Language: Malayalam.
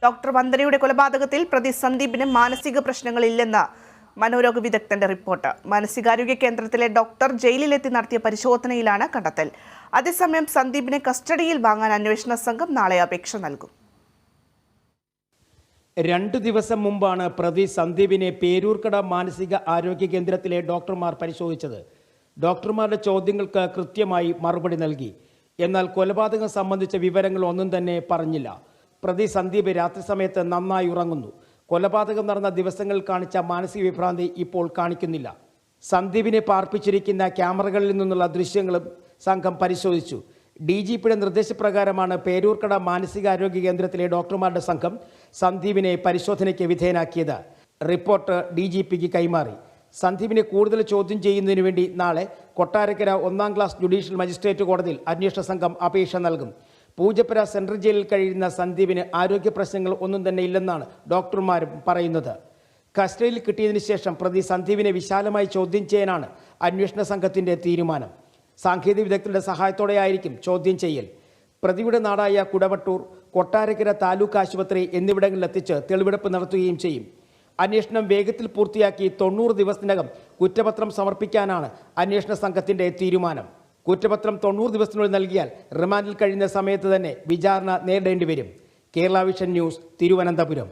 ഡോക്ടർ വന്ദനയുടെ കൊലപാതകത്തിൽ പ്രതി സന്ദീപിന് മാനസിക പ്രശ്നങ്ങളില്ലെന്ന് മനോരോഗ വിദഗ്ധന്റെ റിപ്പോർട്ട്. മാനസികാരോഗ്യ കേന്ദ്രത്തിലെ ഡോക്ടർ ജയിലിലെത്തി നടത്തിയ പരിശോധനയിലാണ് കണ്ടെത്തൽ. അതേസമയം സന്ദീപിനെ കസ്റ്റഡിയിൽ വാങ്ങാൻ അന്വേഷണ സംഘം നാളെ അപേക്ഷ നൽകും. 2 ദിവസം മുമ്പാണ് പ്രതി സന്ദീപിനെ പേരൂർക്കട മാനസിക ആരോഗ്യ കേന്ദ്രത്തിലെ ഡോക്ടർമാർ പരിശോധിച്ചത്. ഡോക്ടർമാരുടെ ചോദ്യങ്ങൾക്ക് കൃത്യമായി മറുപടി നൽകി. എന്നാൽ കൊലപാതകം സംബന്ധിച്ച വിവരങ്ങൾ ഒന്നും തന്നെ പറഞ്ഞില്ല. പ്രതി സന്ദീപ് രാത്രി സമയത്ത് നന്നായി ഉറങ്ങുന്നു. കൊലപാതകം നടന്ന ദിവസങ്ങളിൽ കാണിച്ച മാനസിക വിഭ്രാന്തി ഇപ്പോൾ കാണിക്കുന്നില്ല. സന്ദീപിനെ പാർപ്പിച്ചിരിക്കുന്ന ക്യാമറകളിൽ നിന്നുള്ള ദൃശ്യങ്ങളും സംഘം പരിശോധിച്ചു. DGPയുടെ നിർദ്ദേശപ്രകാരമാണ് പേരൂർക്കട മാനസികാരോഗ്യ കേന്ദ്രത്തിലെ ഡോക്ടർമാരുടെ സംഘം സന്ദീപിനെ പരിശോധനയ്ക്ക് വിധേയനാക്കിയത്. റിപ്പോർട്ട് DGPക്ക് കൈമാറി. സന്ദീപിനെ കൂടുതൽ ചോദ്യം ചെയ്യുന്നതിനു വേണ്ടി നാളെ കൊട്ടാരക്കര 1ാം ക്ലാസ് ജുഡീഷ്യൽ മജിസ്ട്രേറ്റ് കോടതിയിൽ അന്വേഷണ സംഘം അപേക്ഷ നൽകും. പൂജപ്പുര സെൻട്രൽ ജയിലിൽ കഴിയുന്ന സന്ദീപിന് ആരോഗ്യ പ്രശ്നങ്ങൾ ഒന്നും തന്നെ ഇല്ലെന്നാണ് ഡോക്ടർമാരും പറയുന്നത്. കസ്റ്റഡിയിൽ കിട്ടിയതിനു ശേഷം പ്രതി സന്ദീപിനെ വിശാലമായി ചോദ്യം ചെയ്യാനാണ് അന്വേഷണ സംഘത്തിന്റെ തീരുമാനം. സാങ്കേതിക വിദഗ്ധരുടെ സഹായത്തോടെയായിരിക്കും ചോദ്യം ചെയ്യൽ. പ്രതിയുടെ നാടായ കുടവട്ടൂർ, കൊട്ടാരക്കര താലൂക്ക് ആശുപത്രി എന്നിവിടങ്ങളിൽ എത്തിച്ച് തെളിവെടുപ്പ് നടത്തുകയും ചെയ്യും. അന്വേഷണം വേഗത്തിൽ പൂർത്തിയാക്കി 90 ദിവസത്തിനകം കുറ്റപത്രം സമർപ്പിക്കാനാണ് അന്വേഷണ സംഘത്തിന്റെ തീരുമാനം. കുറ്റപത്രം 90 ദിവസത്തിനുള്ളിൽ നൽകിയാൽ റിമാൻഡിൽ കഴിയുന്ന സമയത്ത് തന്നെ വിചാരണ നേരിടേണ്ടി വരും. Kerala vision news, Thiruvananthapuram.